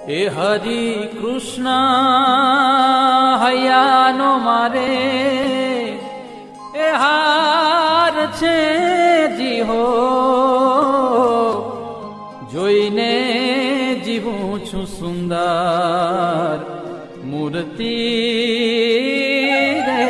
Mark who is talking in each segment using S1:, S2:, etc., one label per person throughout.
S1: એ હરિ કૃષ્ણ હૈયાનો મારે એ હાર છે જી હો, જોઈને જીવું છું સુંદર મૂર્તિ રે.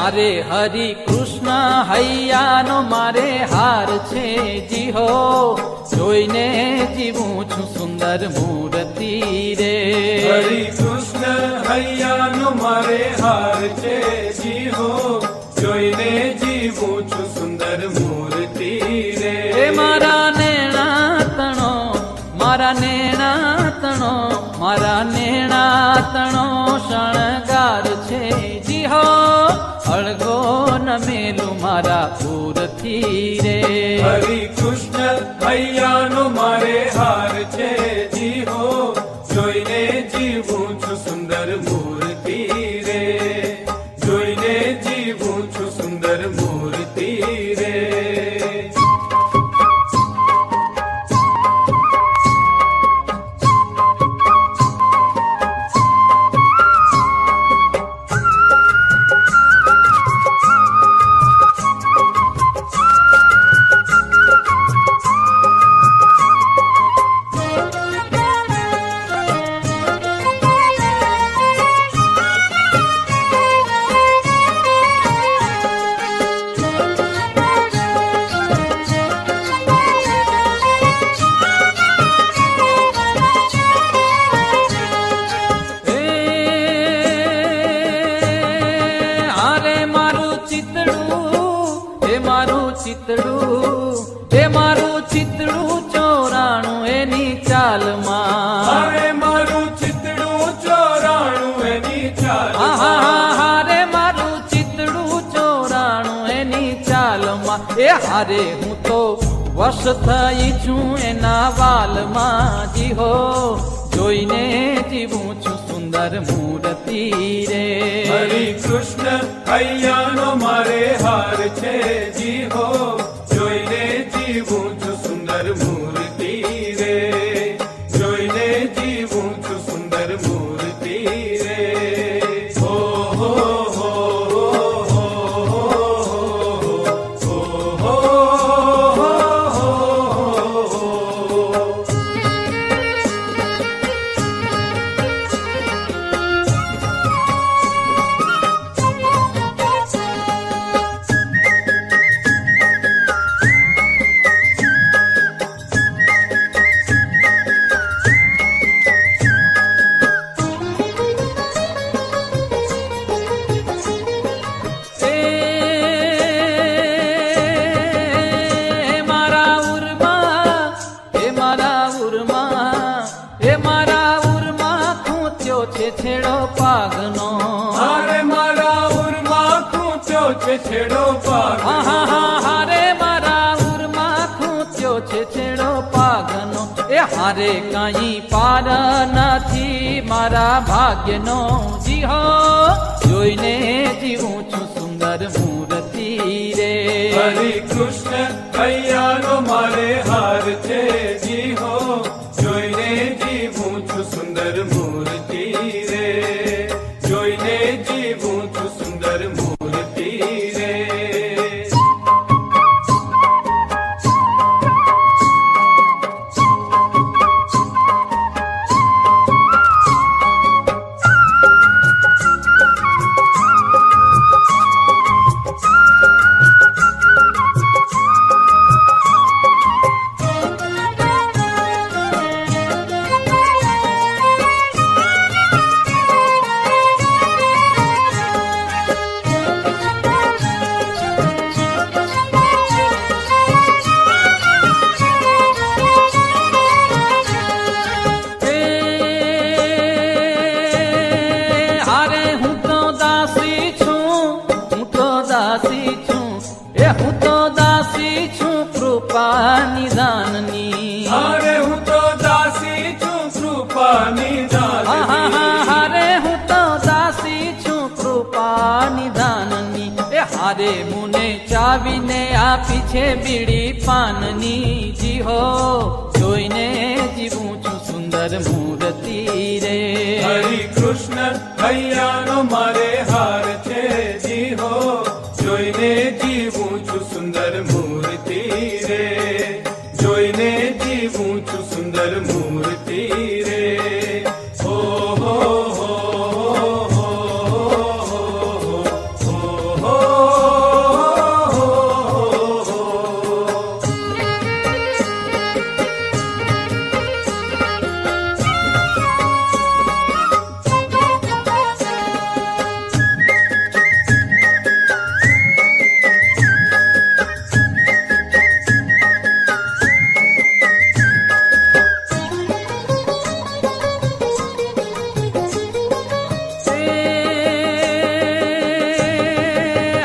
S1: હારે હરિ કૃષ્ણ હૈયાનો મારે હાર છે જી હો, જોઈને જીવું છું સુંદર મૂર્તિ રે.
S2: હરિ કૃષ્ણ હૈયાનો મારે હાર છે જી હો, જોઈને જીવું છું સુંદર મૂર્તિ રે.
S1: એ મારા નેણા તણો, મારા નેણા તણો, મારા નેણા તણો શણગાર છે જી હો, અળગો ન મેલું મારા પૂરથી રે.
S2: હરિ કૃષ્ણ હૈયાનો મારે હાર છે જી હો, જોઈને જીવું છું સુંદર મૂર્તિ રે. જોઈને જીવું છું સુંદર મૂર્તિ રે.
S1: એ મારું ચિતડું ચોરાણું એની ચાલમાં,
S2: અરે મારું ચિતડું ચોરાણું એની ચાલમાં.
S1: હારે મારું ચિતડું ચોરાણું એની ચાલમાં. એ હારે હું તો વશ થઈ છું એના વાલમાં જી હો, જોઈને જીવું છું સુંદર મૂર્તિ રે.
S2: હરિ કૃષ્ણ હૈયાનો મારે હાર છે જી હો, જોઈને જીવું છું સુંદર મૂર્તિ રે. જોઈને જીવું છું સુંદર મૂર્તિ રે. હો હો હો હો હો
S1: છેડો પાગનો,
S2: હારે મારા ઉરમાં ખૂંચ્યો છે છેડો પાગનો.
S1: હારે મારા ઉરમાં ખૂંચ્યો છે છેડો પાગનો. એ હારે કાંઈ પાર નથી મારા ભાગ્યનો જી હો, જોઈને જીવું છું સુંદર મૂર્તિ રે.
S2: હરિ કૃષ્ણ હૈયાનો મારે હાર છે જી હો, જોઈને જીવું છું સુંદર મૂર્તિ રે. જોઈને જીવું છું સુંદર મૂર્તિ રે.
S1: નિધાનની
S2: અરે હું તો દાસી છું કૃપા નિધાનની
S1: હારે હું તો દાસી છું કૃપા નિધાનની એ હારે મુને ચાવીને આપી છે બીડી પાનની જી હો જોઈને જીવું છું સુંદર મૂર્તિ રે
S2: હરિ કૃષ્ણ હૈયાનો મારે હાર છે જી હો જોઈને જીવું છું સુંદર મૂર્તિ રે જોઈને જીવું છું સુંદર મૂર્તિ રે હો હો હો હો હો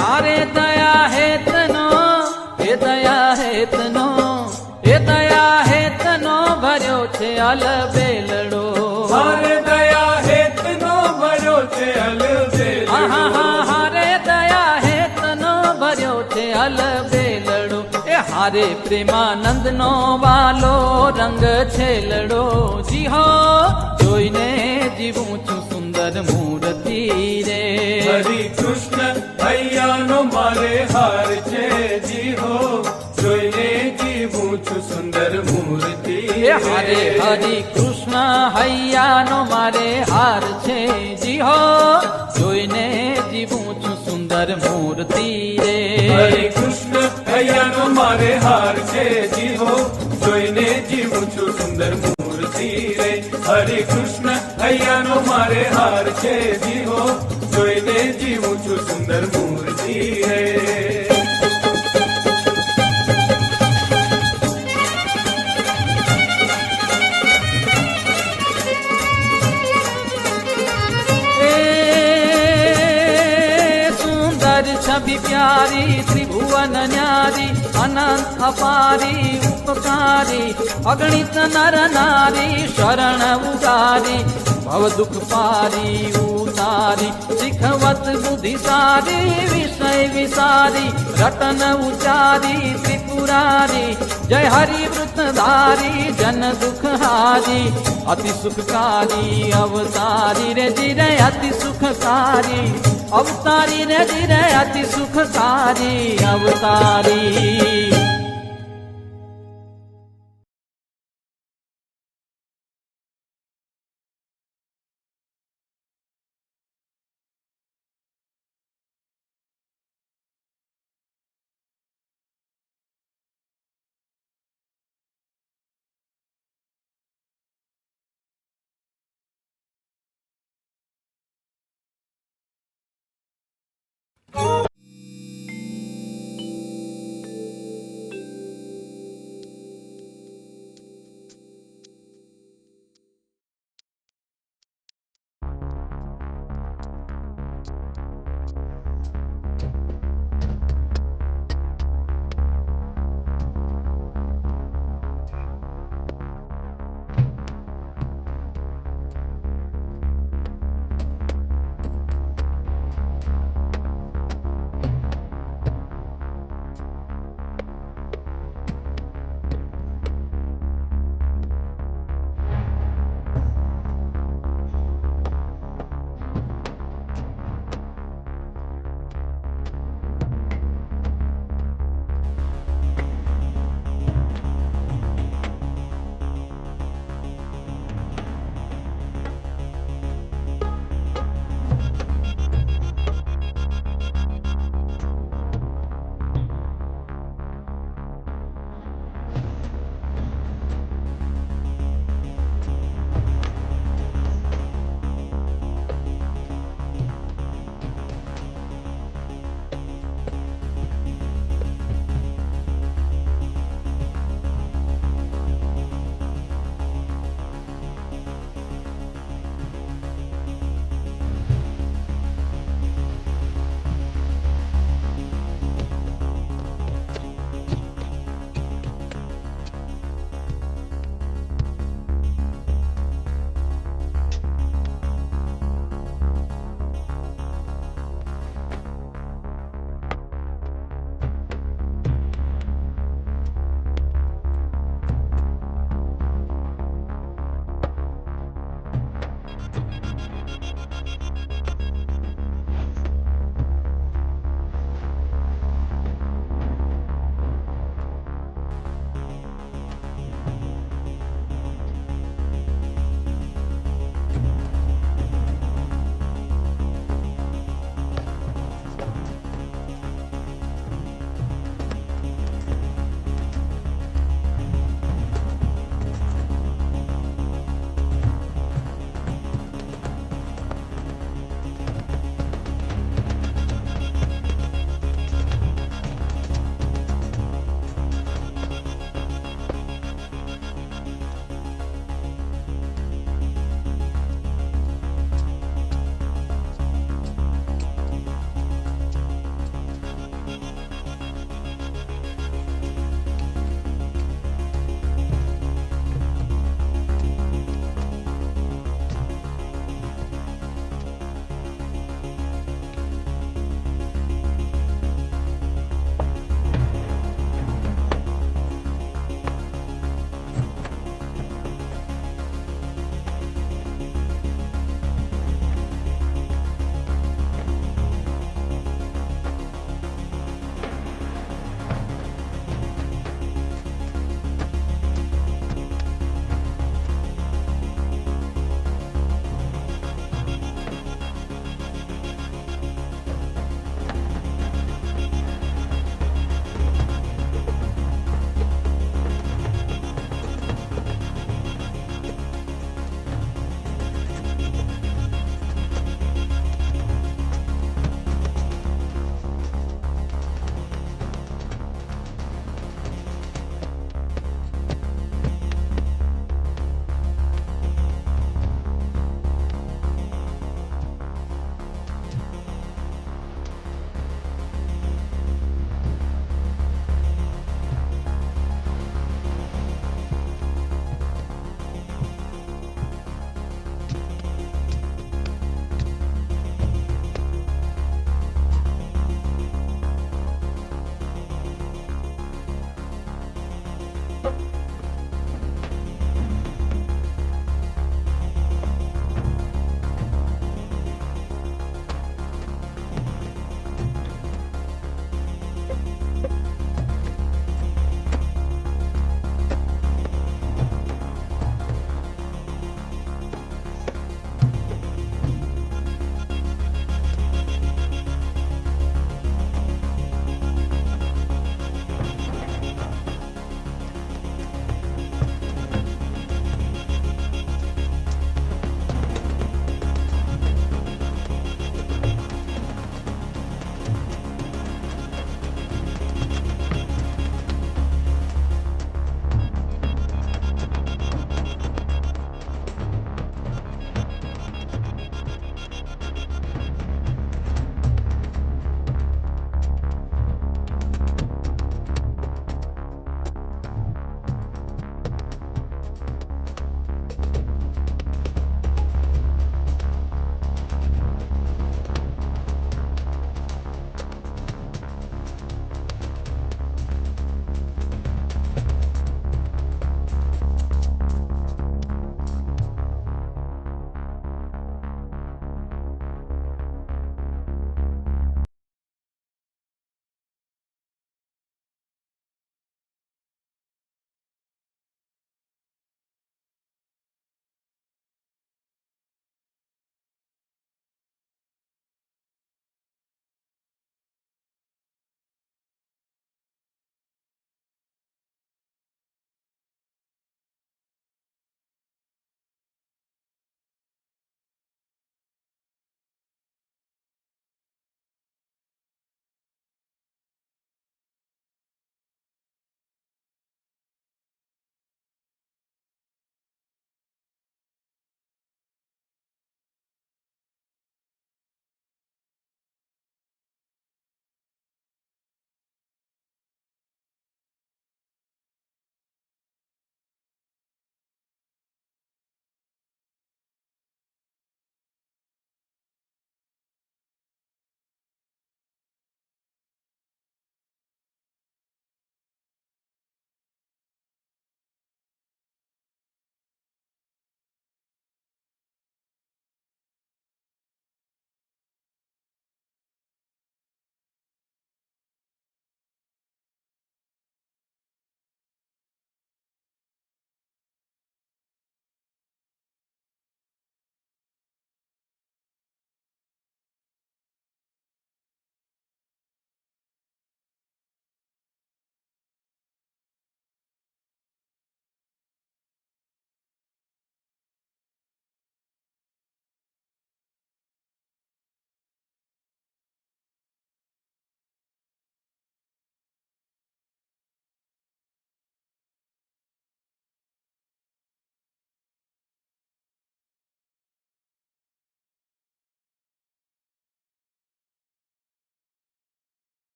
S1: હારે દયા હેતનો એ દયા હેતનો એ દયા હેતનો ભર્યો છે અલબેલડો
S2: હારે દયા હેતનો ભર્યો છે અલબેલડો
S1: હારે દયા હેતનો ભર્યો છે અલબેલડો એ હારે પ્રેમાનંદ નો વાલો રંગ છેલડો જી હો જોઈને જીવું છું સુંદર મૂર્તિ રે
S2: હરિ કૃષ્ણ હૈયાનો મારે હાર છે જી હો જોઈને જીવું છું સુંદર મૂર્તિ
S1: એ હારે હરિ કૃષ્ણ હૈયાનો મારે હાર છે જી હો જોઈને જીવું છું સુંદર મૂર્તિ રે
S2: હરે કૃષ્ણ હૈયાનો મારે હાર છે જી હો જોઈને જીવું છું સુંદર મૂર્તિ રે હરે કૃષ્ણ હૈયાનો મારે હાર છે જી હો જોઈને જીવું છું સુંદર મૂર્તિ રે
S1: छवि प्यारी त्रिभुवन न्यारी अनंत अपारी उपकारी अगणित नर नारी शरण उगारी भव दुख पारी उतारी शिखवत बुद्धि सारी विषय विसारी रटन उचारी त्रिपुरारी जय हरि वृतधारी जन दुख हारी अति सुखकारी अवतारी रे जिरे अति सुखकारी अवतारी रे जिरे अति सुखकारी अवतारी